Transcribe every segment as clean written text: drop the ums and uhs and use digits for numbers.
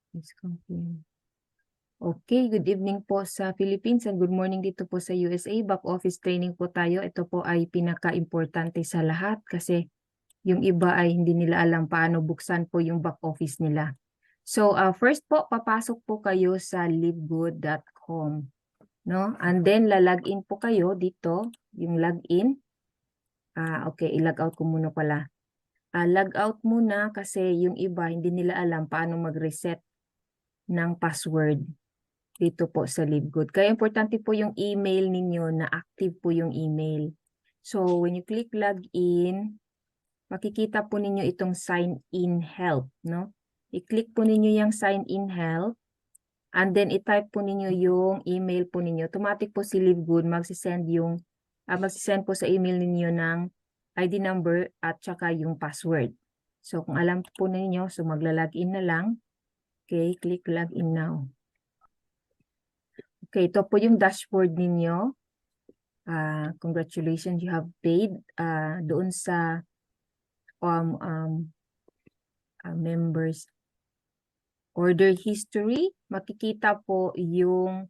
Please confirm. Okay, good evening po sa Philippines and good morning dito po sa USA. Back office training po tayo. Ito po ay pinaka-importante sa lahat kasi yung iba ay hindi nila alam paano buksan po yung back office nila. So, first po, papasok po kayo sa livegood.com. No? And then, lalagin po kayo dito, yung login. Okay, i-log out ko muna pala. Log out muna kasi yung iba hindi nila alam paano mag-reset ng password dito po sa LiveGood. Kaya importante po yung email ninyo na active po yung email. So, when you click login, makikita po ninyo itong sign in help, no? I-click po ninyo yung sign in help and then i-type po ninyo yung email po ninyo. Automatic po si LiveGood magsisend po sa email ninyo ng ID number at saka yung password. So, kung alam po ninyo, so magla-login na lang. Okay, click login now. Okay, ito po yung dashboard ninyo. Congratulations, you have paid doon sa members order history. Makikita po yung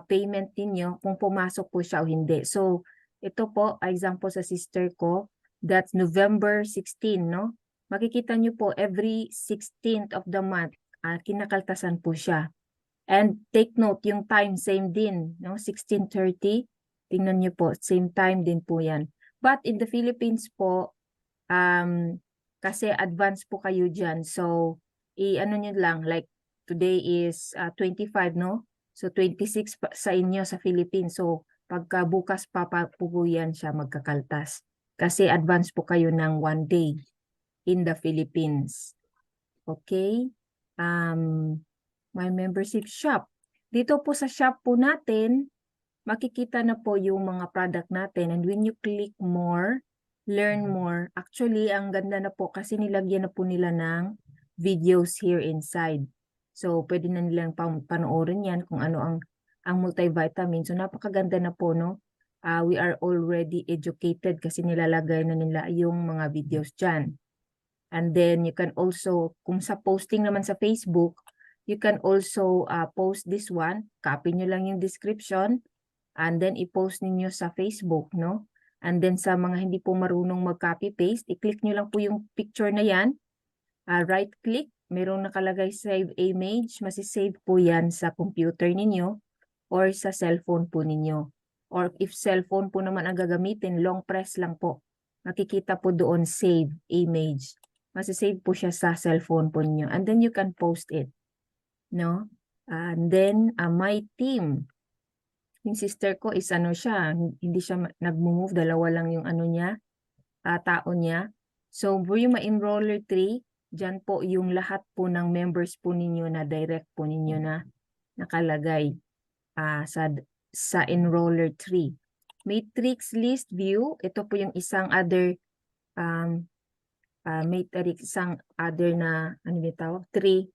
payment ninyo kung pumasok po siya o hindi. So, ito po, example sa sister ko, that's November 16, no? Makikita nyo po every 16th of the month, kinakaltasan po siya. And take note, yung time, same din, no? 16:30. Tingnan nyo po, same time din po yan. But in the Philippines po, kasi advance po kayo dyan. So, i-ano nyo lang, like today is 25, no? So, 26 sa inyo sa Philippines. So, pagka bukas pa po yan siya magkakaltas. Kasi advance po kayo ng 1 day in the Philippines. Okay? My membership shop. Dito po sa shop po natin, makikita na po yung mga product natin. And when you click more, learn more, actually, ang ganda na po kasi nilagyan na po nila ng videos here inside. So, pwede na nilang panoorin yan kung ano ang multivitamin. So, napakaganda na po, no? We are already educated kasi nilalagay na nila yung mga videos dyan. And then, you can also, kung sa posting naman sa Facebook, you can also post this one. Copy nyo lang yung description and then i-post ninyo sa Facebook, no? And then sa mga hindi po marunong mag-copy-paste, i-click nyo lang po yung picture na yan. Right-click, merong nakalagay save image. Masisave po yan sa computer ninyo or sa cellphone po ninyo. Or if cellphone po naman ang gagamitin, long press lang po. Makikita po doon save image. Masisave po siya sa cellphone po ninyo. And then you can post it. No? And then, my team. Yung sister ko is ano siya, hindi siya nag-move, dalawa lang yung ano niya, tao niya. So, for yung ma-enroller 3, dyan po yung lahat po ng members po ninyo na direct po ninyo na nakalagay sa enroller 3. Matrix list view, ito po yung isang other isang other na, ano yung tawag, 3.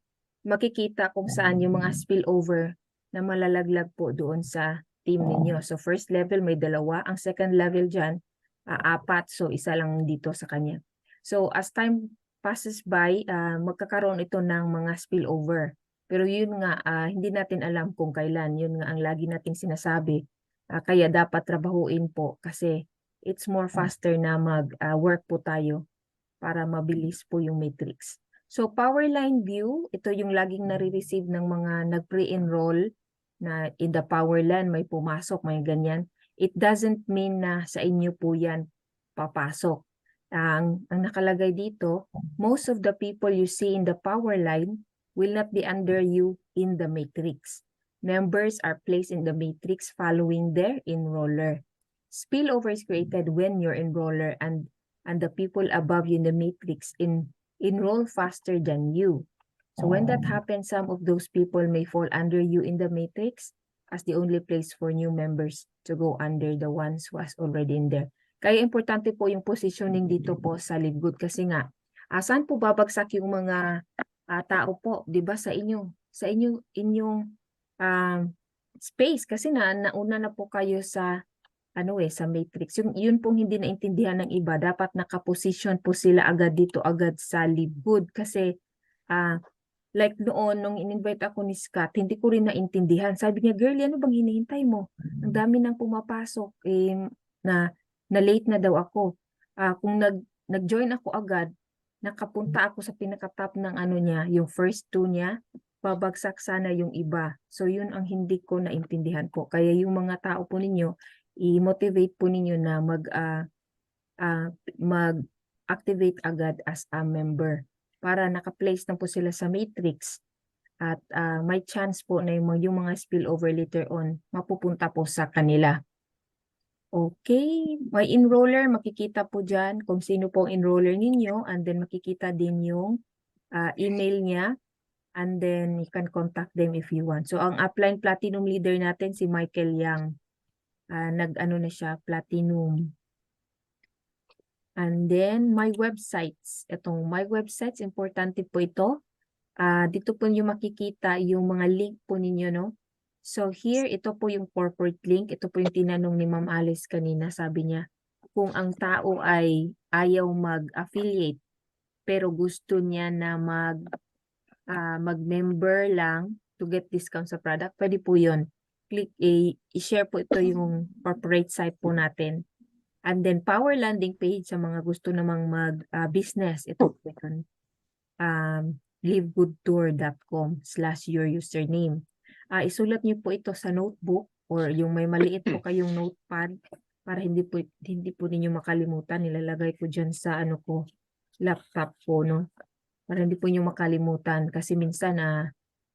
Makikita kung saan yung mga spillover na malalaglag po doon sa team ninyo. So, first level may 2. Ang second level dyan, 4. So, isa lang dito sa kanya. So, as time passes by, magkakaroon ito ng mga spillover. Pero yun nga, hindi natin alam kung kailan. Yun nga ang lagi nating sinasabi. Kaya dapat trabahuin po kasi it's more faster na mag-work po tayo para mabilis po yung matrix. So, Powerline view, ito yung laging nare-receive ng mga nag-pre-enroll na in the Powerline may pumasok, may ganyan. It doesn't mean na sa inyo po yan papasok. Ang nakalagay dito, most of the people you see in the Powerline will not be under you in the matrix. Members are placed in the matrix following their enroller. Spillover is created when your enroller and the people above you in the matrix enroll faster than you. So when that happens, some of those people may fall under you in the matrix as the only place for new members to go under the ones who was already in there. Kaya importante po yung positioning dito po sa LiveGood kasi nga, saan po babagsak yung mga tao po, 'di ba, sa inyong space kasi nauna na po kayo sa sa matrix. Yun pong hindi naintindihan ng iba, dapat nakaposition po sila agad dito agad sa LiveGood kasi Like noon, nung in-invite ako ni Scott, hindi ko rin naintindihan. Sabi niya, girlie, ano bang hinihintay mo? Ang dami nang pumapasok, na late na daw ako. Kung nag-join ako agad, nakapunta ako sa pinaka-top ng ano niya, yung first two niya, babagsak sana yung iba. So yun ang hindi ko naintindihan po. Kaya yung mga tao po ninyo, i-motivate po ninyo na mag-activate agad as a member para naka-place na po sila sa matrix at may chance po na yung mga spillover later on mapupunta po sa kanila. Okay, may enroller, makikita po dyan kung sino po ang enroller ninyo, and then makikita din yung email niya, and then you can contact them if you want. So ang upline platinum leader natin si Michael Yang, nag-ano na siya, platinum. And then my websites, itong my websites, importante po ito. Dito po niyo makikita yung mga link po ninyo, no? So here, ito po yung corporate link. Ito po yung tinanong ni Ma'am Alice kanina. Sabi niya, kung ang tao ay ayaw mag-affiliate, pero gusto niya na mag-member lang to get discount sa product, pwede po yun. Click, i-share po ito yung corporate site po natin. And then power landing page sa mga gusto namang mag-business. Ito po yun. livegoodtour.com/your username. Isulat niyo po ito sa notebook or yung may maliit po kayong notepad para hindi po ninyo makalimutan. Nilalagay ko diyan sa ano ko, laptop ko, no? Para hindi po niyo makalimutan kasi minsan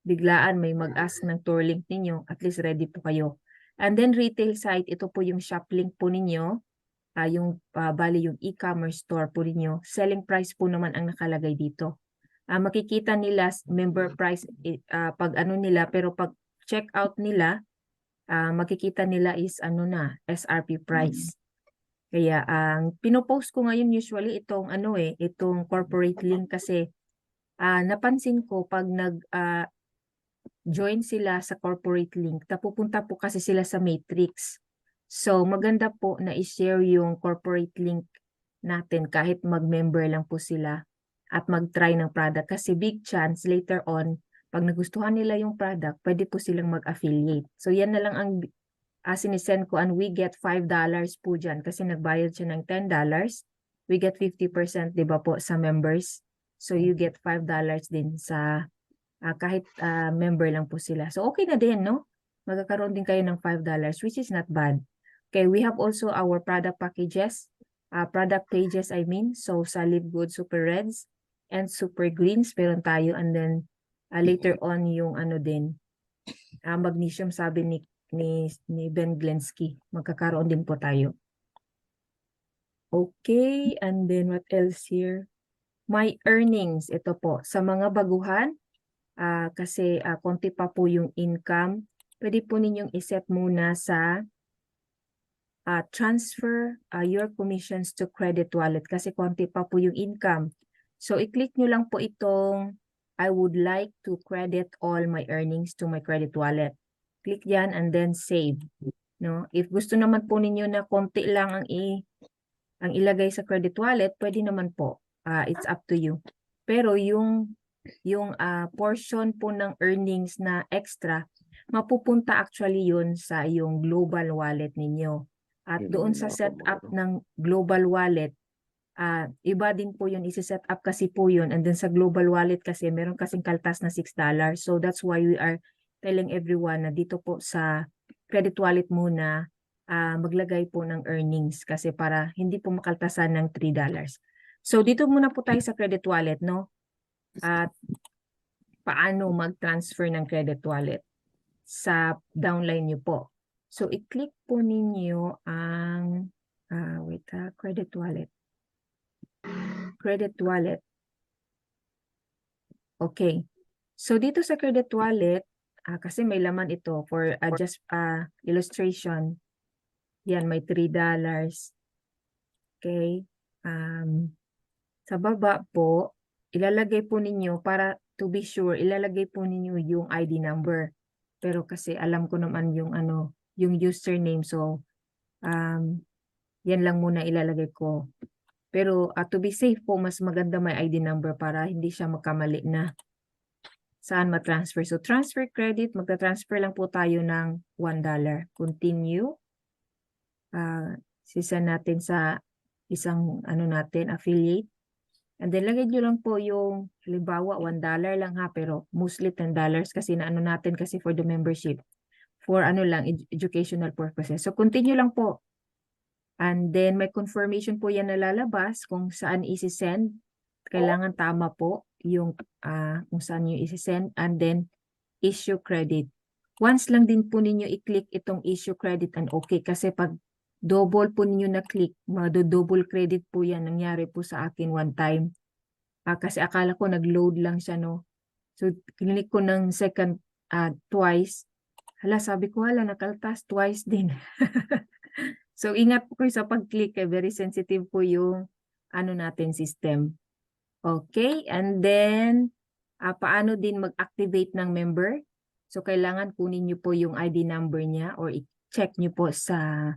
biglaan may mag-ask ng tour link ninyo, at least ready po kayo. And then retail site, ito po yung shop link po ninyo. Bali yung e-commerce store po ninyo. Selling price po naman ang nakalagay dito. Makikita nila member price pag ano nila, pero pag check out nila, makikita nila is ano na, SRP price. Kaya ang pinopost ko ngayon usually itong corporate link kasi napansin ko pag join sila sa corporate link, pupunta po kasi sila sa matrix. So maganda po na i-share yung corporate link natin kahit mag-member lang po sila at mag-try ng product kasi big chance later on, pag nagustuhan nila yung product, pwede po silang mag-affiliate. So yan na lang ang sinisend ko, and we get $5 po dyan kasi nagbayad siya ng $10. We get 50%, di ba po, sa members. So you get $5 din sa kahit member lang po sila. So okay na din, no? Magkakaroon din kayo ng $5, which is not bad. Okay, we have also our product packages, product pages, I mean. So sa Live Good Super Reds and Super Greens, meron tayo. And then later on yung ano din, magnesium, sabi ni Ben Glensky, magkakaroon din po tayo. Okay, and then what else here? My earnings, ito po. Sa mga baguhan, kasi konti pa po yung income, pwede po ninyong iset muna sa transfer your commissions to credit wallet kasi konti pa po yung income. So i-click nyo lang po itong I would like to credit all my earnings to my credit wallet. Click yan and then save. No? If gusto naman po ninyo na konti lang ang ilagay sa credit wallet, pwede naman po. It's up to you. Pero yung portion po ng earnings na extra, mapupunta actually yun sa yung global wallet ninyo. At doon sa setup ng global wallet, iba din po yun, isi-set up kasi po yun. And then sa global wallet kasi, meron kasing kaltas na $6. So that's why we are telling everyone na dito po sa credit wallet muna, maglagay po ng earnings kasi para hindi po makaltasan ng $3. So dito muna po tayo sa credit wallet, no? At paano mag-transfer ng credit wallet sa downline nyo po. So, i-click po ninyo ang, credit wallet. Credit wallet. Okay. So, dito sa credit wallet, kasi may laman ito for just illustration. Yan, may $3. Okay. Sa baba po, ilalagay po ninyo para to be sure, ilalagay po ninyo yung ID number. Pero kasi alam ko naman yung yung username, so yan lang muna ilalagay ko. Pero to be safe po, mas maganda may ID number para hindi siya magkamali na saan ma-transfer. So, transfer credit, magta-transfer lang po tayo ng $1. Continue. Sisend natin sa isang affiliate. And then, lagay nyo lang po yung, halimbawa, $1 lang ha, pero mostly $10 kasi natin kasi for the membership. For educational purposes. So, continue lang po. And then, may confirmation po yan na lalabas kung saan isi-send. Kailangan tama po yung kung saan nyo isi-send. And then, issue credit. Once lang din po ninyo i-click itong issue credit and okay. Kasi pag double po ninyo na-click, double credit po yan. Nangyari po sa akin one time. Kasi akala ko nag-load lang siya, no? So, click ko ng second twice. Hala, sabi ko, nakaltas twice din. So, ingat po kayo sa pag-click. Very sensitive po yung natin system. Okay, and then, paano din mag-activate ng member? So, kailangan kunin nyo po yung ID number niya or i-check nyo po sa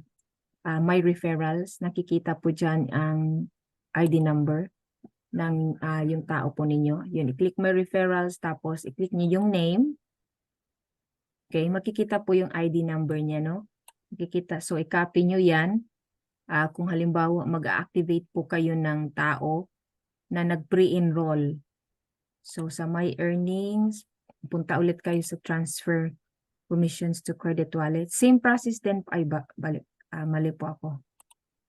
My Referrals. Nakikita po dyan ang ID number ng yung tao po ninyo. Yun, i-click My Referrals, tapos i-click nyo yung name. Okay, makikita po yung ID number niya, no? Makikita. So, i-copy nyo yan. Kung halimbawa, mag-activate po kayo ng tao na nag-pre-enroll. So, sa My Earnings, punta ulit kayo sa Transfer Commissions to Credit Wallet. Same process din. Ay, mali po ako.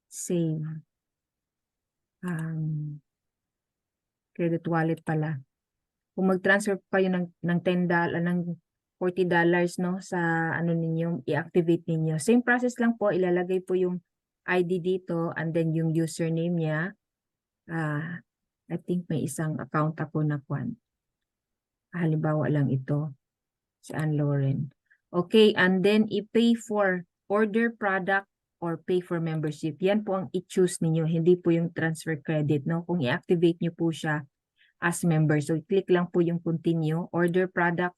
Save. Credit Wallet pala. Kung mag-transfer kayo ng $10, ng $40, no, sa ninyo, i-activate ninyo. Same process lang po, ilalagay po yung ID dito and then yung username niya. I think may isang account ako na kwan. Halimbawa lang ito, si Ann Lauren. Okay, and then i-pay for order product or pay for membership. Yan po ang i-choose ninyo, hindi po yung transfer credit, no? Kung i-activate nyo po siya as member. So, click lang po yung continue, order product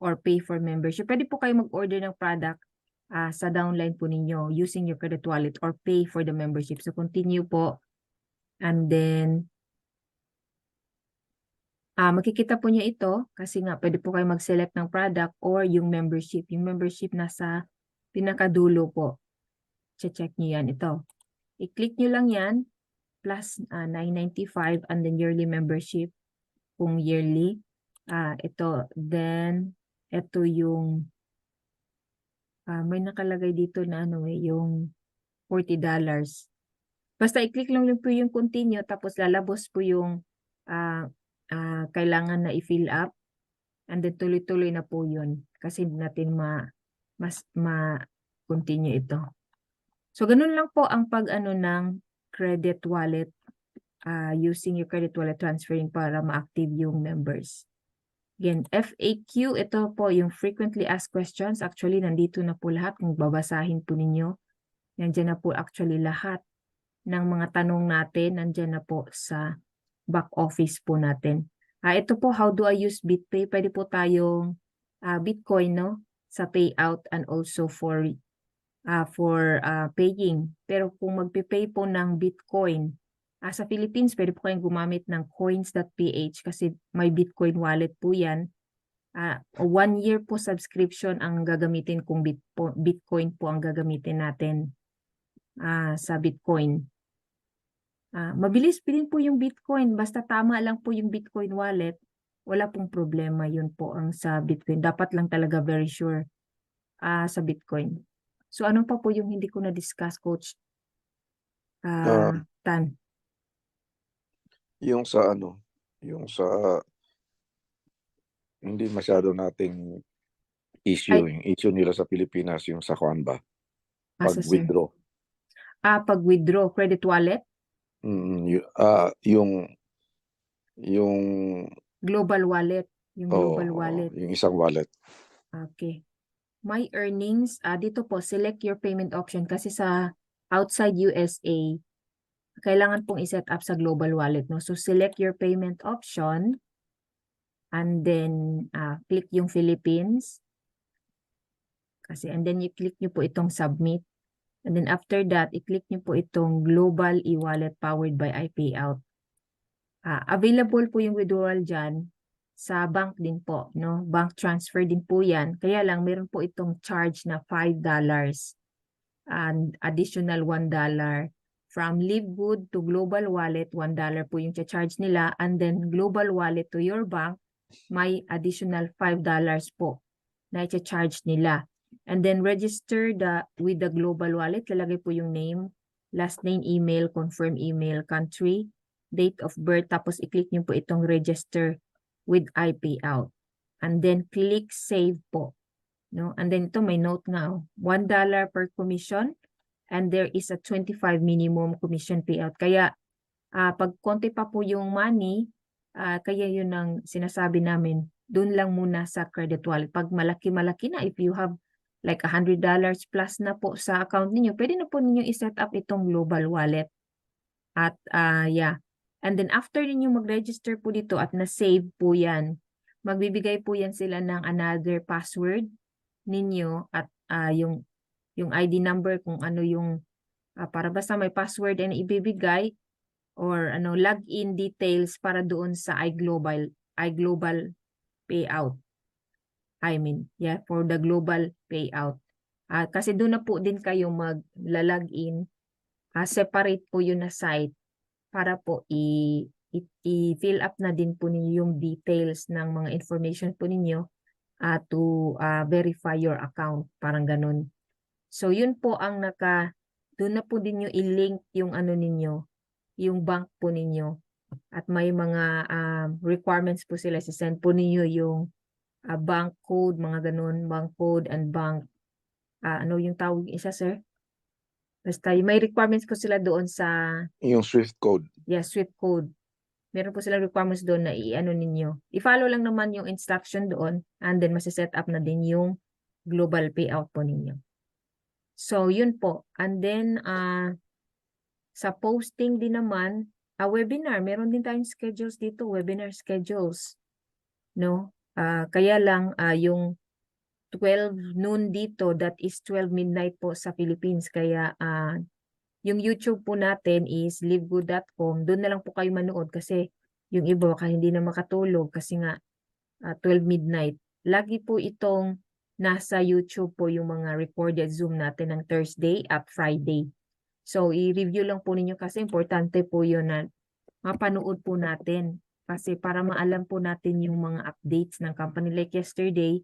or pay for membership. Pwede po kayo mag-order ng product sa downline po ninyo using your credit wallet or pay for the membership. So, continue po. And then, makikita po niya ito kasi nga pwede po kayo mag-select ng product or yung membership. Yung membership nasa pinakadulo po. Check nyo yan. Ito. I-click nyo lang yan plus $9.95 and then yearly membership kung yearly. Ito. Then, ito yung may nakalagay dito na yung $40. Basta i-click lang po yung continue tapos lalabas po yung kailangan na i-fill up and then tuloy-tuloy na po yun kasi natin ma-continue ito. So, ganun lang po ang ng credit wallet using your credit wallet transferring para ma-active yung members. Again, FAQ, ito po yung frequently asked questions. Actually, nandito na po lahat. Kung babasahin po ninyo, nandiyan na po actually lahat ng mga tanong natin. Nandiyan na po sa back office po natin. Ito po, how do I use BitPay? Pwede po tayong Bitcoin, no? Sa payout and also for paying. Pero kung magpipay po ng Bitcoin, sa Philippines, pwede po kayong gumamit ng coins.ph kasi may Bitcoin wallet po yan. 1 year po subscription ang gagamitin kung Bitcoin po ang gagamitin natin sa Bitcoin. Mabilis din po yung Bitcoin. Basta tama lang po yung Bitcoin wallet, wala pong problema. Yun po ang sa Bitcoin. Dapat lang talaga very sure sa Bitcoin. So ano pa po yung hindi ko na-discuss, Coach Tan? Yung sa hindi masyado nating issue. Yung issue nila sa Pilipinas, yung sa kuan ba? Pag-withdraw. Pag-withdraw, credit wallet? Yung global wallet. Yung global wallet. Yung isang wallet. Okay. My Earnings, dito po, select your payment option kasi sa outside USA, kailangan pong i-set up sa global wallet, no? So, select your payment option and then click yung Philippines. And then i-click nyo po itong submit. And then after that, i-click nyo po itong global e-wallet powered by iPayout. Available po yung withdrawal dyan sa bank din po, no? Bank transfer din po yan. Kaya lang, meron po itong charge na $5 and additional $1. From Livegood to Global Wallet, $1 po yung charge nila. And then Global Wallet to your bank, may additional $5 po na i-charge nila. And then register with the Global Wallet. Lalagay po yung name, last name, email, confirm email, country, date of birth. Tapos i-click nyo po itong register with iPayout. And then click save po. No? And then ito may note nga, $1 per commission. And there is a 25 minimum commission payout. Kaya pag konti pa po yung money, kaya yun ang sinasabi namin, doon lang muna sa credit wallet. Pag malaki-malaki na, if you have like $100 plus na po sa account ninyo, pwede na po ninyo i-set up itong global wallet. At yeah. And then after ninyo mag-register po dito at na-save po yan, magbibigay po yan sila ng another password ninyo at yung ID number kung ano yung para basta may password na ibibigay or login details para doon sa iGlobal payout. For the global payout. Kasi doon na po din kayo mag-login. Separate po yun na site para po i-fill up na din po ninyo yung details ng mga information po ninyo to verify your account. Parang ganun. So yun po ang doon na po din nyo i-link yung ninyo, yung bank po ninyo. At may mga requirements po sila. Send po ninyo yung bank code, mga ganun, bank code and bank, ano yung tawag isa, sir? Basta may requirements po sila doon sa... Yung SWIFT code. Yeah, SWIFT code. Meron po silang requirements doon na ninyo. I-follow lang naman yung instruction doon and then masiset up na din yung global payout po ninyo. So, yun po. And then, sa posting din naman, webinar. Meron din tayong schedules dito, webinar schedules. No? Kaya lang, yung 12 noon dito, that is 12 midnight po sa Philippines. Kaya, yung YouTube po natin is livegood.com. Doon na lang po kayo manood kasi yung iba baka hindi na makatulog kasi nga 12 midnight. Lagi po itong nasa YouTube po yung mga recorded Zoom natin ng Thursday at Friday. So, i-review lang po ninyo kasi importante po yun na mapanood po natin. Kasi para maalam po natin yung mga updates ng company. Like yesterday,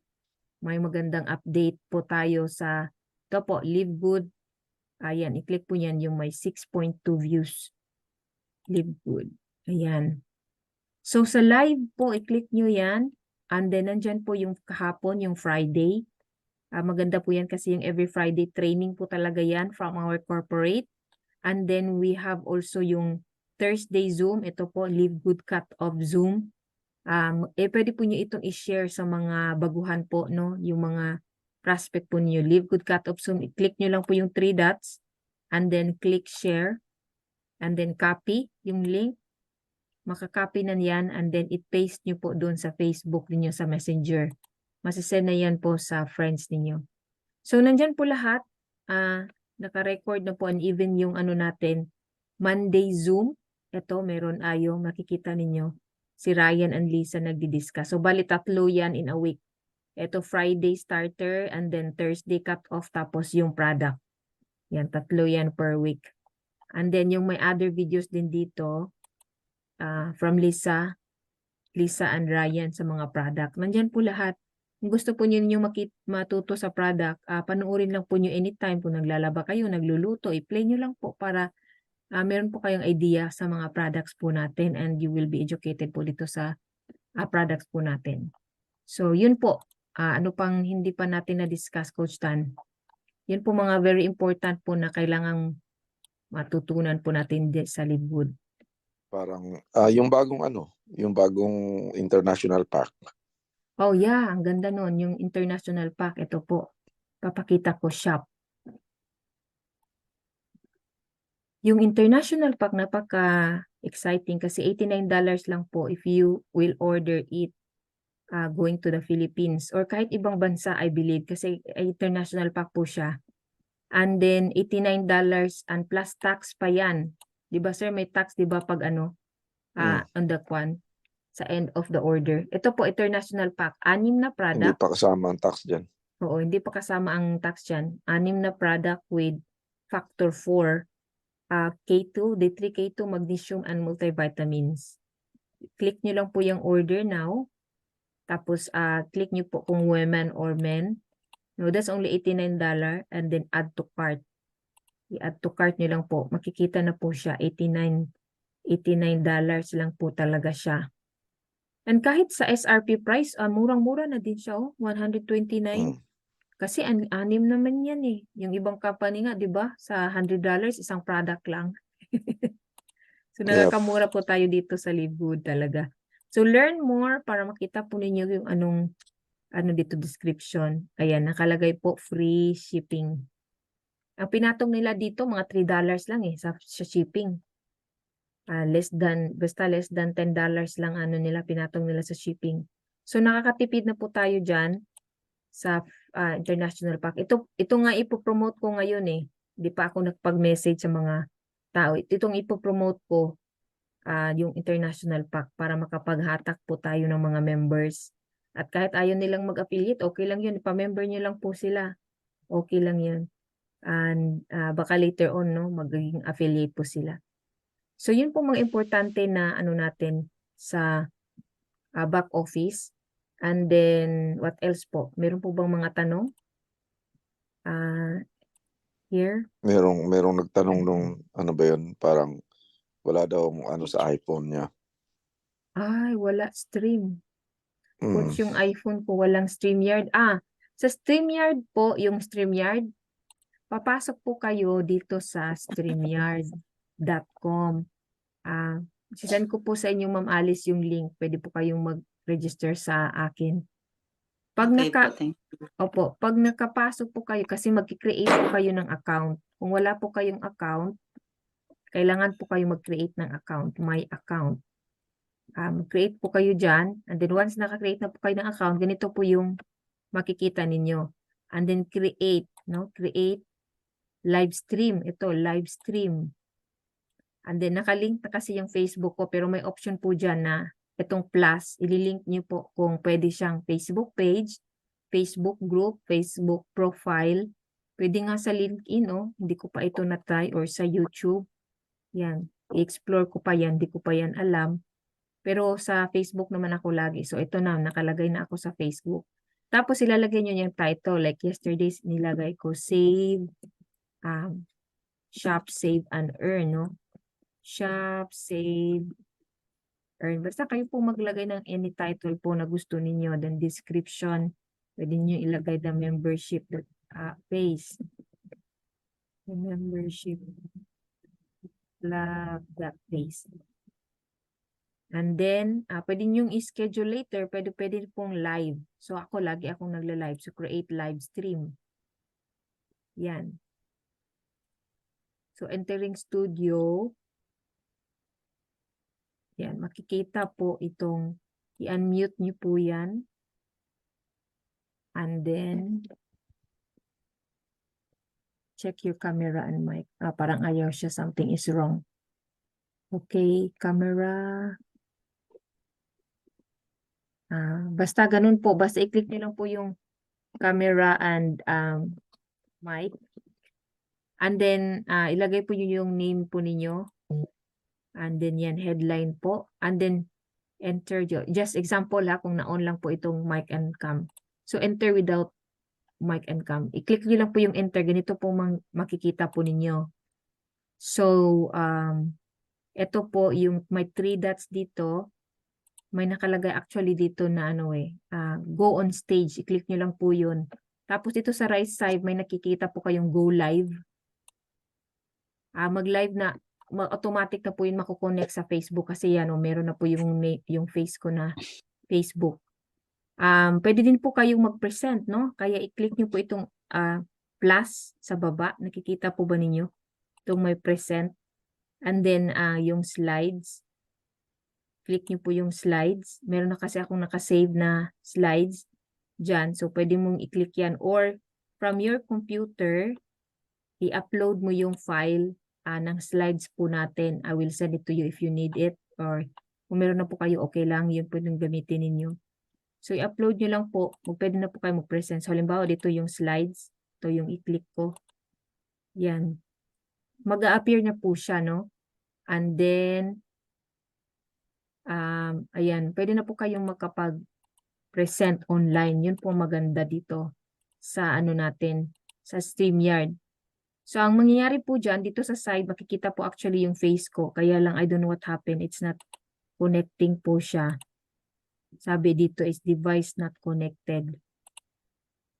may magandang update po tayo sa ito po, Live Good. Ayan, i-click po yan yung may 6.2 views. Live Good. Ayan. So, sa live po, i-click nyo yan. And then, nandyan po yung kahapon, yung Friday. Maganda po yan kasi yung every Friday training po talaga yan from our corporate. And then, we have also yung Thursday Zoom. Ito po, Live Good Cut-Off Zoom. Pwede po nyo itong i-share sa mga baguhan po, no? Yung mga prospect po niyo. Live Good Cut-Off Zoom. I-click nyo lang po yung 3 dots. And then, click share. And then, copy yung link. Makakopy na yan. And then, i-paste nyo po doon sa Facebook niyo sa Messenger. Masisend na yan po sa friends niyo. So, nandyan po lahat. Naka-record na po. And even yung natin, Monday Zoom. Ito, meron yung makikita ninyo. Si Ryan and Lisa nagdi-discuss. So, bali 3 yan in a week. Ito, Friday starter, and then Thursday cut-off, tapos yung product. Yan, 3 yan per week. And then, yung may other videos din dito, from Lisa and Ryan sa mga product. Nandyan po lahat. Kung gusto po nyo matuto sa product, panoorin lang po nyo anytime kung naglalaba kayo, nagluluto, i-play nyo lang po para meron po kayong idea sa mga products po natin and you will be educated po dito sa products po natin. So, yun po. Ano pang hindi pa natin na-discuss, Coach Tan? Yun po mga very important po na kailangang matutunan po natin sa Live Good. Parang, yung bagong international pack. Oh yeah, ang ganda nun. Yung international pack, ito po. Papakita ko, shop. Yung international pack, napaka-exciting kasi $89 lang po if you will order it going to the Philippines or kahit ibang bansa, I believe, kasi international pack po siya. And then, $89 and plus tax pa yan. Diba, sir? May tax, diba, pag on the kwan? sa end of the order. Ito po, international pack. 6 na Hindi product. pa kasama ang tax dyan. Oo, hindi pa kasama ang tax dyan. 6 na product with factor 4. K2, D3, K2, magnesium, and multivitamins. Click nyo lang po yung order now. Tapos, click nyo po kung women or men. No, that's only $89 and then add to cart. I-add to cart nyo lang po. Makikita na po siya. $89 lang po talaga siya. And kahit sa SRP price, murang-mura na din siya. 129. Kasi 6 naman yan eh. Yung ibang company nga, di ba? Sa $100, isang product lang. So, Yep. nakakamura po tayo dito sa Live Good talaga. So, learn more para makita po ninyo yung ano dito description. Ayan, nakalagay po free shipping. Ang pinatong nila dito, mga $3 lang eh sa shipping. Basta less than $10 lang nila, pinatong nila sa shipping. So, nakakatipid na po tayo dyan sa international pack. Ito nga ipopromote ko ngayon eh. Hindi pa ako nagpag-message sa mga tao. Itong ipopromote ko, yung international pack para makapaghatak po tayo ng mga members. At kahit ayaw nilang mag-affiliate, okay lang yun. Ipa-member nyo lang po sila. Okay lang yun. And baka later on, no, magiging affiliate po sila. So, yun po mga importante na natin sa back office. And then, what else po? Meron po bang mga tanong? Here? Merong nagtanong nung ano ba yun, parang wala daw sa iPhone niya. Ay, wala stream. Coach, yung iPhone po walang StreamYard. Sa StreamYard po, yung StreamYard, papasok po kayo dito sa StreamYard.com. Sisend ko po sa inyo, Ma'am Alice, yung link. Pwede po kayong mag-register sa akin. Pag pag nakapasok po kayo, kasi mag-create po kayo ng account. Kung wala po kayong account, kailangan po kayo mag-create ng account, my account. Create po kayo dyan. And then once naka-create na po kayo ng account, ganito po yung makikita ninyo. And then create, no? Create live stream. Ito, live stream. And then nakalink na kasi yung Facebook ko, pero may option po dyan na itong plus, ililink nyo po kung pwede siyang Facebook page, Facebook group, Facebook profile. Pwede nga sa LinkedIn, hindi ko pa ito na-try, or sa YouTube. Yan, i-explore ko pa yan, hindi ko pa yan alam. Pero sa Facebook naman ako lagi. So ito na, nakalagay na ako sa Facebook. Tapos ilalagay nyo yung title. Like yesterday, nilagay ko save, shop, save, and earn, no? Shop, save, earn. Basta kayo po maglagay ng any title po na gusto ninyo. Then description, pwede nyo ilagay the membership page. The membership lab that page. And then, pwede nyo i-schedule later. Pwede pong live. So, lagi akong nagla-live. So, create live stream. Yan. So, entering studio. Yan. Makikita po itong i-unmute nyo po yan. And then, check your camera and mic. Parang ayaw siya. Something is wrong. Okay. Camera. Basta ganun po. Basta i-click nyo lang po yung camera and mic. And then, ilagay po yung name po ninyo. And then yan, headline po. And then, enter. Just example kung na-on lang po itong mic and cam. So, enter without mic and cam. I-click nyo lang po yung enter. Ganito po makikita po ninyo. So, ito po yung may 3 dots dito. May nakalagay actually dito na go on stage. I-click nyo lang po yun. Tapos dito sa right side, may nakikita po kayong go live. Mag-live na, automatic na po yun makukonect sa Facebook kasi yan, meron na po yung face ko na Facebook. Pwede din po kayong mag-present, no? Kaya i-click nyo po itong plus sa baba. Nakikita po ba ninyo? Itong may present. And then, yung slides. Click nyo po yung slides. Meron na kasi akong nakasave na slides dyan. So, pwede mong i-click yan. Or, from your computer, i-upload mo yung file ng slides po natin. I will send it to you if you need it. Or, Kung meron na po kayo, okay lang, yun po yung gamitin ninyo. So, i-upload nyo lang po, pwede na po kayo mag-present. So, halimbawa, dito yung slides, ito yung i-click ko. Yan. Mag-a-appear na po siya, no? And then, ayan, pwede na po kayong makapag-present online. Yun po maganda dito sa ano natin, sa StreamYard. So, ang mangyayari po dyan, dito sa side, makikita po actually yung face ko. Kaya lang, I don't know what happened. It's not connecting po siya. Sabi dito is device not connected.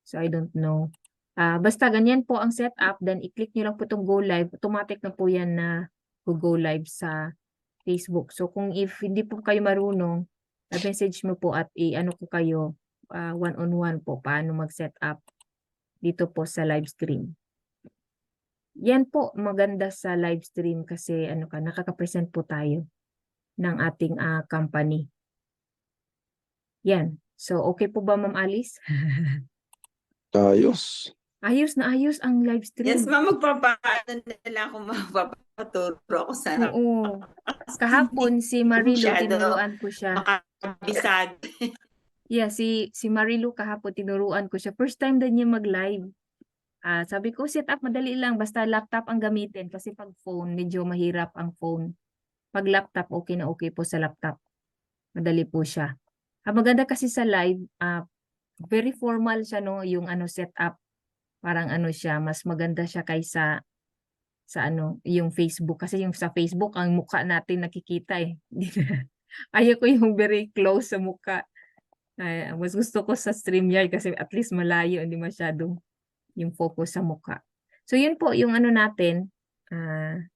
So, I don't know. Basta ganyan po ang setup. Then, i-click nyo lang po itong go live. Automatic na po yan na go live sa Facebook. So, kung if hindi po kayo marunong, message mo po at i-ano ko kayo one-on-one po paano mag-set up dito po sa live stream. Yan po maganda sa live stream kasi nakaka-present po tayo ng ating company. Yan. So, okay po ba, Ma'am Alice? Ayos. Ayos na ayos ang live Yes, stream. ma'am, magpapaano na lang ako, magpapaturo ako sa Oo. Kahapon si Marilu, Masyado tinuruan ko siya. makabisag. Yeah, si Marilu kahapon, tinuruan ko siya. First time din niya mag-live. Sabi ko, set up, madali lang. Basta laptop ang gamitin. Kasi pag phone, medyo mahirap ang phone. Pag laptop, okay na okay po sa laptop. Madali po siya. Maganda kasi sa live, very formal siya, no? Yung setup. Parang siya, mas maganda siya kaysa sa yung Facebook. Kasi yung sa Facebook, ang mukha natin nakikita eh. Ayaw ko yung very close sa mukha. Mas gusto ko sa StreamYard kasi at least malayo, hindi masyadong yung focus sa mukha. So yun po, yung natin.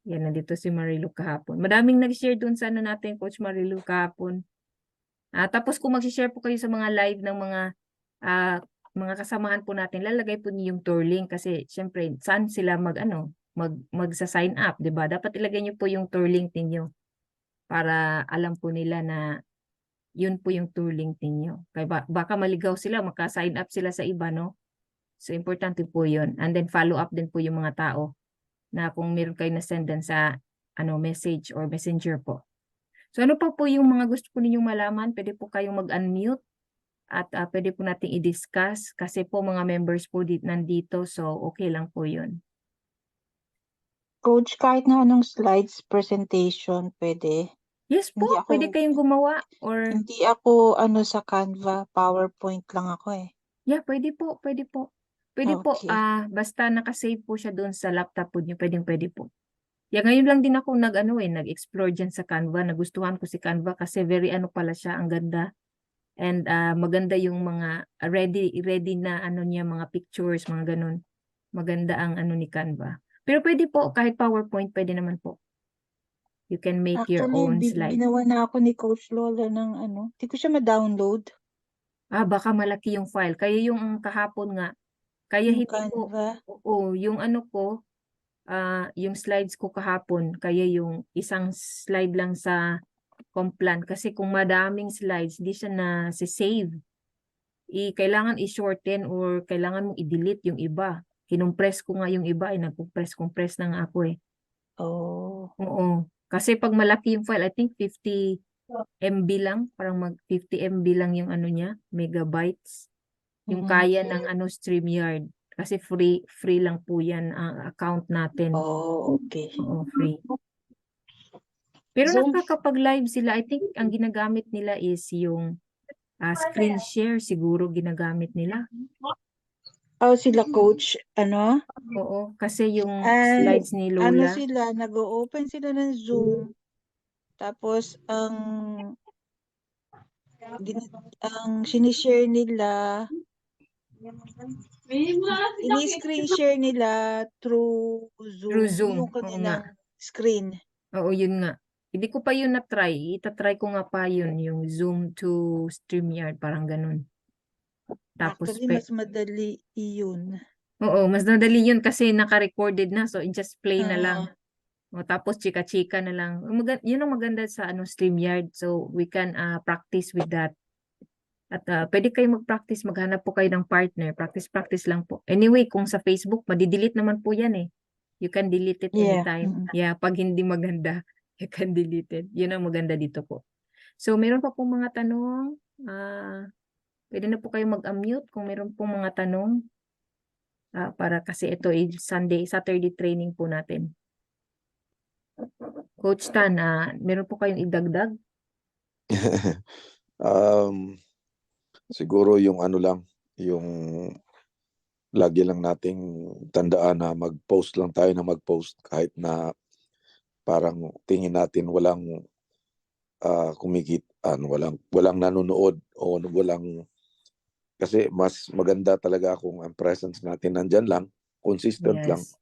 Yan, nandito si Marilu kahapon. Madaming nag-share dun sa natin, Coach Marilu kahapon. Tapos kung mag-share po kayo sa mga live ng mga kasamahan po natin, lalagay po niyo yung tour link kasi syempre saan sila magsa-sign up, 'di ba? Dapat ilagay niyo po yung tour link niyo para alam po nila na yun po yung tour link niyo. Kaya baka maligaw sila, magka-sign up sila sa iba, no? So importante po yun. And then follow up din po yung mga tao na kung meron kayo na send sa message or messenger po. So ano pa po yung mga gusto po ninyong malaman? Pwede po kayong mag-unmute at pwede po nating i-discuss kasi po mga members po nandito, so okay lang po yun. Coach, kahit na anong slides presentation, pwede. Yes po, Hindi ako- pwede kayong gumawa or Hindi ako sa Canva, PowerPoint lang ako eh. yeah, pwede po, pwede po. Pwede po, Okay. basta nakasave po siya doon sa laptop po niyo, pwede po. Yeah, ngayon lang din ako nag-explore dyan sa Canva. Nagustuhan ko si Canva kasi very pala siya, ang ganda. And maganda yung mga ready na niya, mga pictures, mga ganun. Maganda ang ni Canva. Pero pwede po, kahit PowerPoint, pwede naman po. You can make your own slide. Ginawa na ako ni Coach Lola ng Hindi ko siya ma-download. Baka malaki yung file. Kaya yung kahapon nga, kaya Yung hindi po, Canva. oo, yung ko, yung slides ko kahapon, kaya yung isang slide lang sa Complan. Kasi kung madaming slides, hindi siya na-save. Kailangan i-shorten or kailangan mong i-delete yung iba. Kinumpress ko nga yung iba, nagkupress na nga ako eh. Oh. Oo. Kasi pag malaki yung file, I think 50 MB lang, parang 50 MB lang yung niya, megabytes. Yung kaya ng StreamYard. Kasi free lang po yan ang account natin. Oh, okay. Oo, free. Pero Zoom. nakakapag-live sila. I think ang ginagamit nila is yung screen share siguro ginagamit nila. Sila Coach, Oo, kasi yung Ay, slides ni Lola. sila, nag-open sila ng Zoom. Tapos, ang sinishare nila, ini-screen share nila through Zoom, Through Zoom, yung oo kanilang screen. Oo, yun nga. Hindi ko pa yun na-try. Itatry ko nga pa yun, yung Zoom to StreamYard, parang ganun. Tapos, Actually, mas madali yun. oo, mas madali yun kasi naka-recorded na, so just play na lang. Tapos chika-chika na lang. Yun ang maganda sa StreamYard, so we can practice with that. At pwede kayo mag-practice, maghanap po kayo ng partner. Practice lang po. Anyway, kung sa Facebook, madidelete naman po yan eh. You can delete it anytime. Yeah, pag hindi maganda, you can delete it. Yun ang maganda dito po. So, meron pa pong mga tanong. Pwede na po kayo mag-unmute kung meron pong mga tanong. Para kasi ito ay Saturday training po natin. Coach Tan, meron po kayong idagdag? Siguro yung ano lang, yung lagi lang nating tandaan na mag-post lang tayo na mag-post kahit na parang tingin natin walang walang nanonood o walang, kasi mas maganda talaga kung ang presence natin nandyan lang, consistent lang, Yes.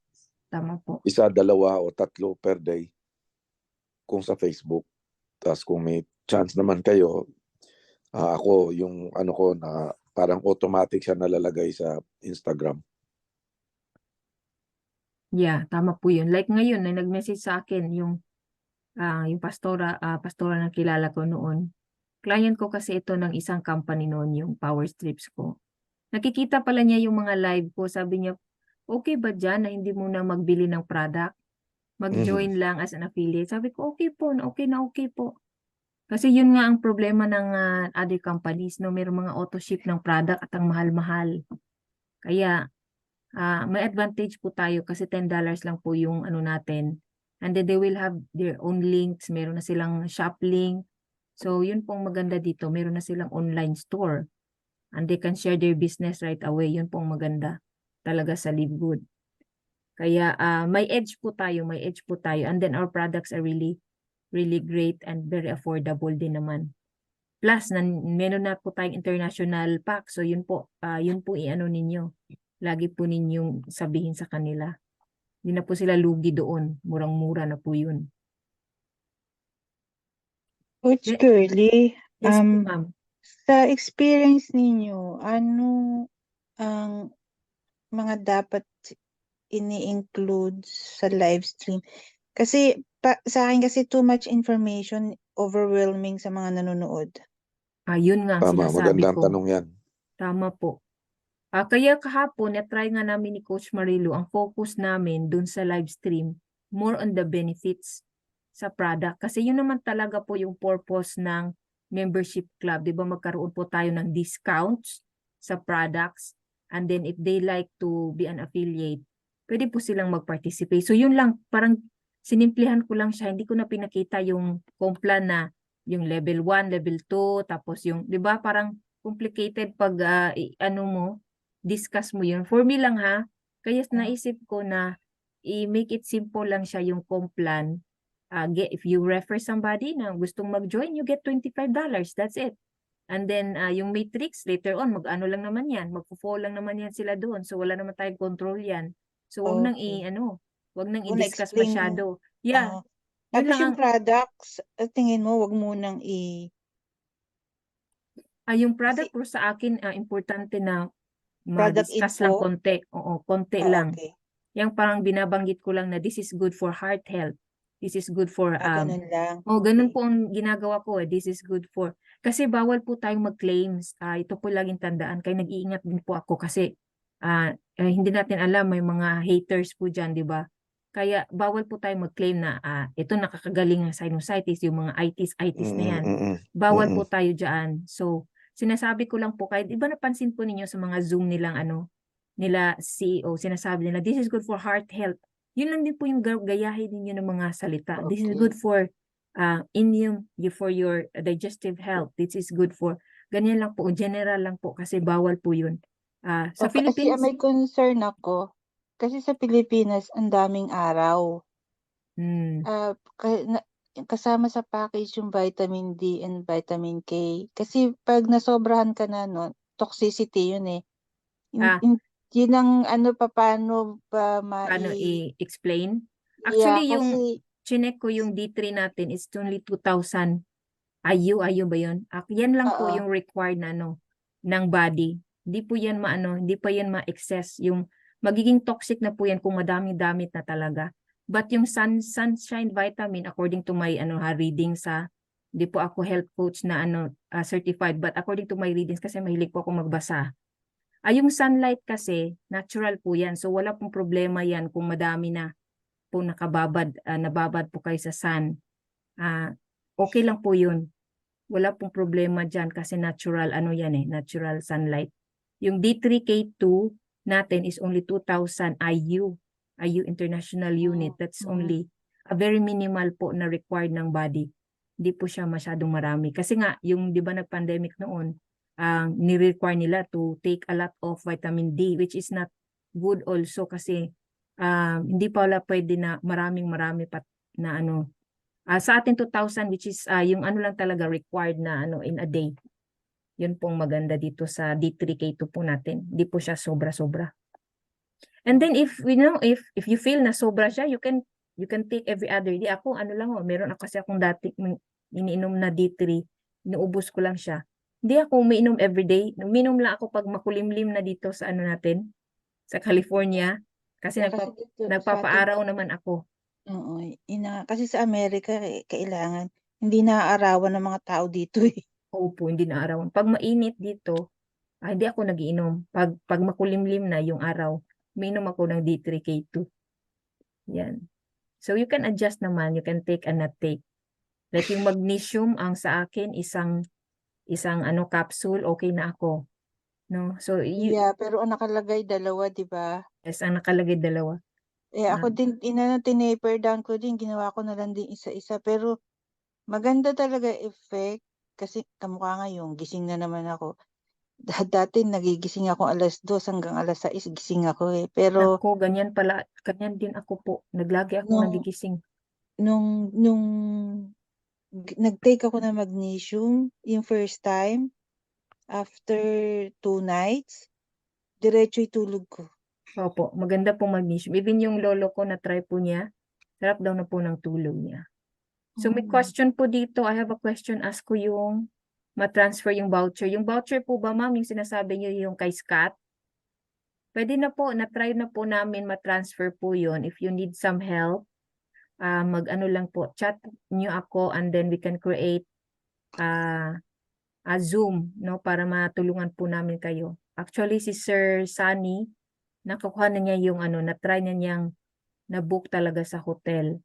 Tama po. 1, 2 o 3 per day kung sa Facebook. Tapos kung may chance naman kayo, ako yung ano ko na parang automatic siya nalalagay sa Instagram. Yeah, tama po yun. Like ngayon, na nag-message sa akin yung pastora na kilala ko noon. Client ko kasi ito ng isang company noon, yung Power Strips ko. Nakikita pala niya yung mga live ko. Sabi niya, okay ba dyan na hindi mo na magbili ng product? Mag-join lang as an affiliate. Sabi ko, okay po, na okay po. Kasi yun nga ang problema ng other companies, no? Mayroong mga auto-ship ng product at ang mahal-mahal. Kaya, may advantage po tayo kasi $10 lang po yung ano natin. And then they will have their own links. Meron na silang shop link. So, yun pong maganda dito. Meron na silang online store. And they can share their business right away. Yun pong maganda talaga sa Live Good. Kaya, may edge po tayo. And then our products are really, really great and very affordable din naman. Plus, meron na po tayong international pack. So, yun po i-ano ninyo. Lagi po ninyong sabihin sa kanila. Hindi na po sila lugi doon. Murang-mura na po yun. Coach Yes. Curly, Yes po, ma'am. sa experience ninyo, ano ang mga dapat ini-include sa live stream? Kasi sa akin kasi too much information, overwhelming sa mga nanonood. Yun nga ang Tama, sinasabi magandang ko. tanong yan. Tama po. Kaya kahapon, na-try nga namin ni Coach Marilu, ang focus namin dun sa live stream, more on the benefits sa product. Kasi yun naman talaga po yung purpose ng membership club. Di ba magkaroon po tayo ng discounts sa products. And then if they like to be an affiliate, pwede po silang mag-participate. So yun lang, parang sinimplihan ko lang siya. Hindi ko na pinakita yung complan na yung level 1, level 2, tapos yung, di ba parang complicated pag discuss mo yun. For me lang ha, kaya naisip ko na i-make it simple lang siya yung complan. If you refer somebody na gustong mag-join, you get $25. That's it. And then yung matrix, later on, mag-ano lang naman yan. Magpo-fall lang naman yan sila doon. So wala naman tayong control yan. So wag nang Okay. wag nang Una i-discuss explain mo. masyado. Yeah. Yun Tapos lang yung ang, products, tingin mo, wag mo nang yung kasi product po sa akin, importante na product ma-discuss lang info. konti. Oo, konti lang. Okay. Yung parang binabanggit ko lang na this is good for heart health. This is good for Ganun lang. ganun Okay. po ang ginagawa ko eh. This is good for kasi bawal po tayong mag-claims. Ito po laging tandaan. Kaya nag-iingat din po ako kasi hindi natin alam may mga haters po diyan, 'di ba? Kaya bawal po tayong mag-claim na ito nakakagaling ng sinusitis, yung mga itis na yan. Bawal po tayo diyan. So, sinasabi ko lang po kahit iba napansin po ninyo sa mga Zoom nilang nila CEO, sinasabi nila, this is good for heart health. Yun lang din po yung gayahin ninyo ng mga salita. This is Okay. good for for your digestive health. This is good for, ganyan lang po, general lang po kasi bawal po yun. Sa Kasi Philippines, may concern ako. Kasi sa Pilipinas, ang daming araw. Kasama sa package yung vitamin D and vitamin K. Kasi pag nasobrahan ka na nun, toxicity yun eh. Yun ang paano ba paano i-explain? Yeah, Actually, yung kasi chinek ko yung D3 natin is only 2,000 IU ba yun? Yan lang po yung required na ng body. Hindi po yan hindi pa yan ma-excess. Yung magiging toxic na po yan kung madami-damit na talaga. But yung sunshine vitamin, according to my readings hindi po ako health coach na certified, but according to my readings, kasi mahilig po ako magbasa. Yung sunlight kasi, natural po yan. So wala pong problema yan kung madami na po nababad po kayo sa sun. Okay lang po yun. wala pong problema dyan kasi natural, ano yan eh, natural sunlight. Yung D3K2 natin is only 2,000 IU, IU International Unit. That's only a very minimal po na required ng body. Hindi po siya masyadong marami. Kasi nga, yung di ba nag-pandemic noon, ni-require nila to take a lot of vitamin D, which is not good also kasi hindi pa wala pwede na marami pa na ano. Sa atin 2,000 which is yung ano lang talaga required na ano in a day. Yun pong maganda dito sa D3K2 po natin. Hindi po siya sobra-sobra. And then if if you feel na sobra siya, you can take every other day. Ako ano lang meron ako kasi akong dati iniinom na D3, inuubos ko lang siya. Hindi ako umiinom every day. Umiinom lang ako pag makulimlim na dito sa ano natin, sa California. Kasi Yeah, kasi dito sa atin, nagpapaaraw naman ako. oo, kasi sa Amerika, kailangan, hindi naaarawan ng mga tao dito eh. Opo, hindi na arawan. Pag mainit dito, hindi ako nagiinom. Pag makulimlim na yung araw, umiinom ako ng D3K2. Yan. So you can adjust naman, you can take and not take. Like yung magnesium, ang sa akin, isang ano capsule, okay na ako. No? So Yeah, pero ang nakalagay 2, di ba? yes, ang nakalagay 2. Ako din, tinaper down ko din, ginawa ko na lang din isa-isa. Pero maganda talaga effect. Kasi kamukha ngayon, gising na naman ako. Dati nagigising ako 2:00 hanggang 6:00 gising ako eh. Pero Ako, ganyan pala, ganyan din ako po. Naglagi ako nung nagigising. nung nag-take ako ng magnesium yung first time, after 2 nights, diretso tulog ko. Opo, maganda pong magnesium. Even yung lolo ko na try po niya, sarap daw na po ng tulog niya. So may question po dito. I have a question. Ask ko yung ma-transfer yung voucher. Yung voucher po ba, ma'am, yung sinasabi niyo yung kay Scott? Pwede na po, na-try na po namin ma-transfer po yun. If you need some help, mag-ano lang po, chat niyo ako and then we can create a Zoom, no, para matulungan po namin kayo. Actually, si Sir Sunny, nakuha na niya yung ano, na-try na niyang na-book talaga sa hotel.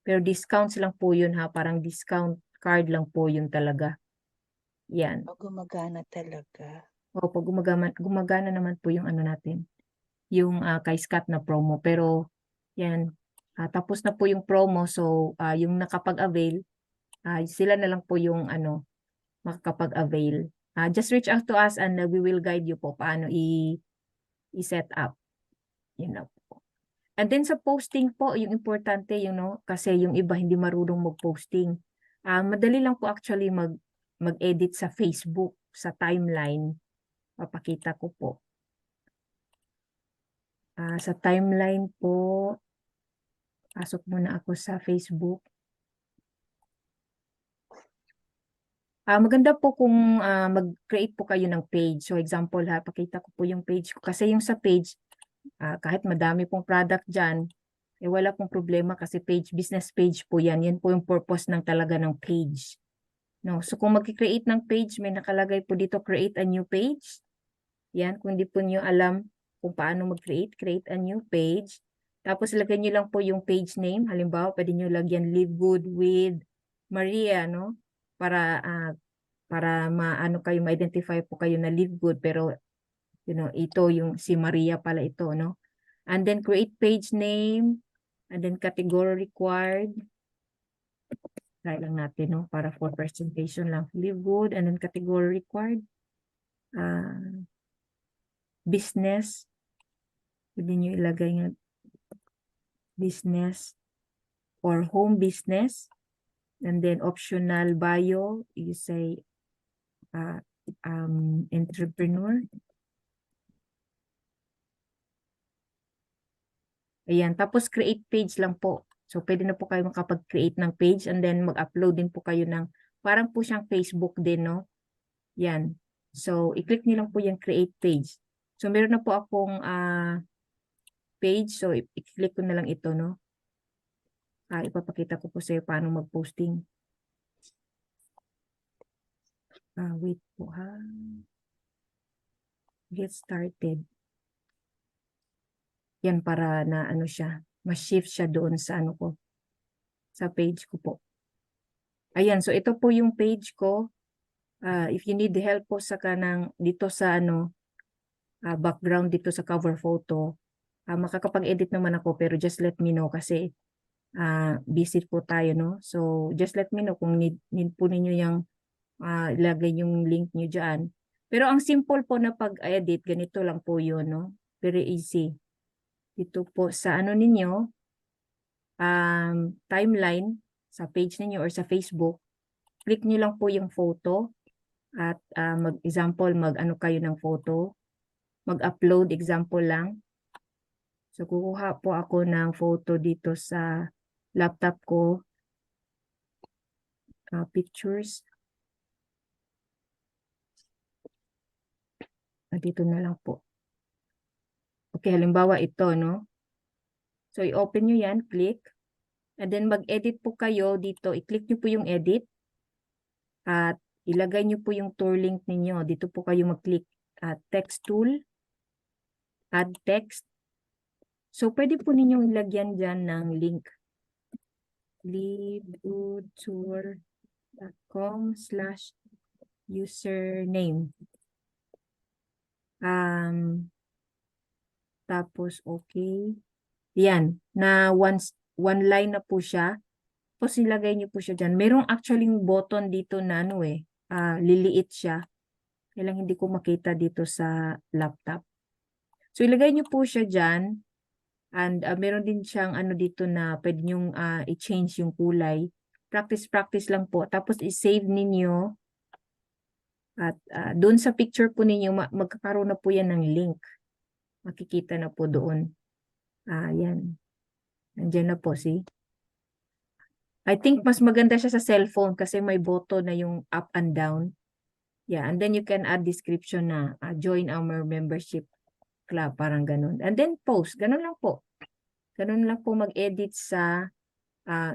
Pero discounts lang po yun ha, parang discount card lang po yun talaga. Yan. Gumagana talaga. Opo, gumagana naman po yung ano natin, yung kay Scott na promo. Pero yan, tapos na po yung promo. So, yung nakapag-avail, sila na lang po yung ano, makakapag-avail. Just reach out to us and we will guide you po paano i-set up. Yun na po. And then sa posting po, yung importante, kasi yung iba hindi marunong mag-posting. Madali lang po actually mag-edit sa Facebook, sa timeline. Papakita ko po. Sa timeline po, pasok muna ako sa Facebook. Maganda po kung mag-create po kayo ng page. So example pakita ko po yung page ko. Kasi yung sa page, kahit madami pong product dyan, wala pong problema kasi business page po yan. Yan po yung purpose ng talaga ng page. No? So kung mag-create ng page, may nakalagay po dito, create a new page. Yan, kung di po nyo alam kung paano mag-create, create a new page. Tapos lagyan nyo lang po yung page name. Halimbawa, pwede nyo lagyan Live Good with Maria, no? Para ma-identify po kayo na Live Good, pero ito yung si Maria pala ito, no? And then create page name, and then category required. Try lang natin, no? Para for presentation lang. Live Good, and then category required. Business. Pwede nyo ilagay nga business or home business. And then optional bio, you say entrepreneur. Ayan, tapos create page lang po. So pwede na po kayo makapag-create ng page and then mag-upload din po kayo ng parang po siyang Facebook din, no? Yan. So i-click niyo lang po yung create page. So meron na po akong page. So i-click ko na lang ito, no? Ipapakita ko po sa iyo paano mag-posting. Wait po ha. Get started. Yan para na ano siya, ma-shift siya doon sa ano ko, sa page ko po. Ayan, so ito po yung page ko. if you need help po sa kanang dito sa background dito sa cover photo, makakapag-edit naman ako pero just let me know kasi busy po tayo, no? So just let me know kung need po ninyo yung ilagay yung link nyo dyan. Pero ang simple po na pag-edit, ganito lang po yun, no? Very easy. Dito po sa ninyo, timeline, sa page ninyo or sa Facebook, click nyo lang po yung photo at example, mag-ano kayo ng photo, mag-upload, example lang. So, kukuha po ako ng photo dito sa laptop ko, pictures. Dito na lang po. Okay, halimbawa ito, no? So, i-open nyo yan, click. And then, mag-edit po kayo dito. I-click nyo po yung edit. At ilagay nyo po yung tour link ninyo. Dito po kayo mag-click. Text tool. Add text. So, pwede po ninyong ilagyan dyan ng link. livewoodtour.com/username. Tapos, okay. Yan. Na one line na po siya. Tapos, ilagay niyo po siya dyan. Merong actually button dito na liliit siya. Kailang hindi ko makita dito sa laptop. So, ilagay niyo po siya dyan. And meron din siyang dito na pwede nyong i-change yung kulay. Practice lang po. Tapos, i-save ninyo. At doon sa picture po ninyo, magkakaroon na po yan ng link. Makikita na po doon. Yan. Nandiyan na po, see? I think mas maganda siya sa cellphone kasi may button na yung up and down. Yeah, and then you can add description na join our membership club, parang ganun. And then post, ganun lang po. Ganun lang po mag-edit sa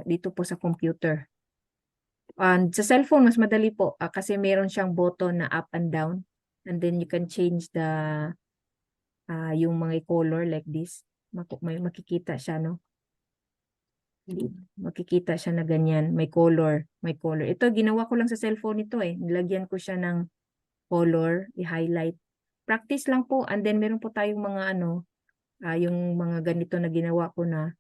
dito po sa computer. And sa cellphone, mas madali po kasi meron siyang button na up and down. And then you can change the yung mga color like this. May makikita siya, no? Makikita siya na ganyan. May color. Ito, ginawa ko lang sa cellphone ito eh. Nilagyan ko siya ng color, i-highlight. Practice lang po. And then, meron po tayong mga yung mga ganito na ginawa ko na.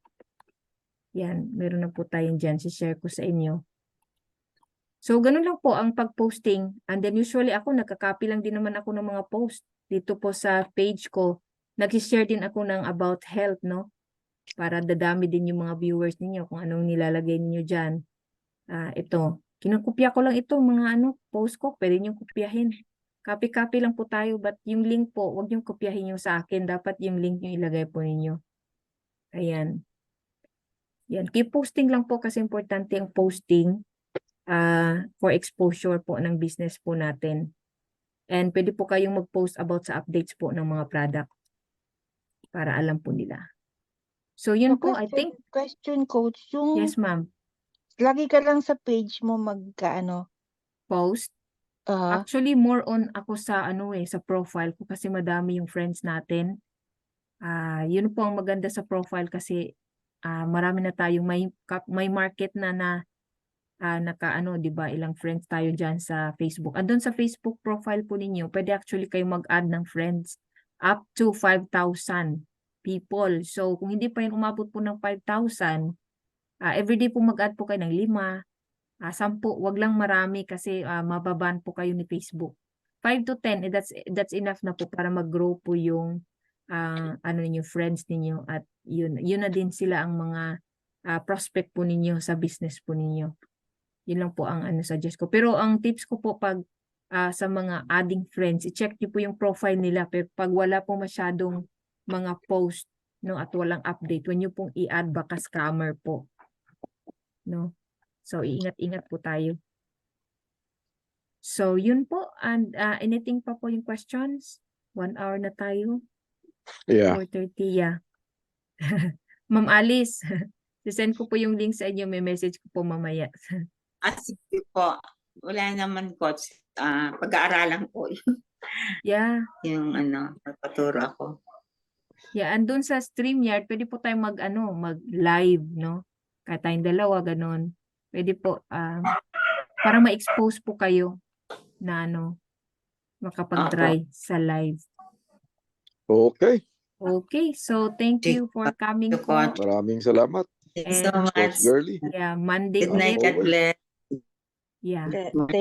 Yan, meron na po tayong dyan. Si-share ko sa inyo. So, ganun lang po ang pag-posting. And then, usually ako, nagka-copy lang din naman ako ng mga post. Dito po sa page ko, nag-share din ako ng about health, no? Para dadami din yung mga viewers ninyo kung anong nilalagay ninyo dyan. Ito, kinukopya ko lang ito, mga post ko, pwede nyo kopyahin. Copy-copy lang po tayo, but yung link po, huwag nyo kopyahin yung sa akin. Dapat yung link nyo ilagay po ninyo. Ayan. Yan, keep posting lang po kasi importante ang posting for exposure po ng business po natin. And pwede po kayong mag-post about sa updates po ng mga product para alam po nila. So, yun po, I think. Question, Coach. Yung Yes, ma'am. lagi ka lang sa page mo Post. Actually, more on ako sa sa profile ko kasi madami yung friends natin. Yun po ang maganda sa profile kasi marami na tayong may market na di ba, ilang friends tayo dyan sa Facebook. Andun sa Facebook profile po ninyo, pwede actually kayo mag-add ng friends up to 5,000 people. So, kung hindi pa yun umabot po ng 5,000, everyday po mag-add po kayo ng 5, 10, wag lang marami kasi mababan po kayo ni Facebook. 5 to 10, that's enough na po para mag-grow po yung ninyo, friends ninyo at yun na din sila ang mga prospect po ninyo sa business po ninyo. Yun lang po ang suggest ko. Pero ang tips ko po pag sa mga adding friends, i-check niyo po yung profile nila. Pero pag wala po masyadong mga post, no, at walang update, huwag niyo pong i-add, baka scammer po. No? So, iingat-ingat po tayo. So, yun po. And anything pa po yung questions? 1 hour na tayo. Yeah. 4:30, yeah. Ma'am Alice, sisend ko po yung link sa inyo. May message ko po mamaya. Sige po. Wala naman, Coach. Pag-aaralan ko. Yeah. Yung magpaturo ako. Yeah, andun sa StreamYard, pwede po tayong mag-live, no? Kahit tayong dalawa, ganun. Pwede po, para ma-expose po kayo. na makapag-try sa live. Okay. Okay, so thank you for coming Thank you po. po. Maraming salamat, Thank you so And much. Coach Girlie. yeah, Monday Good night. As ulit. God always. bless. Yeah. Thank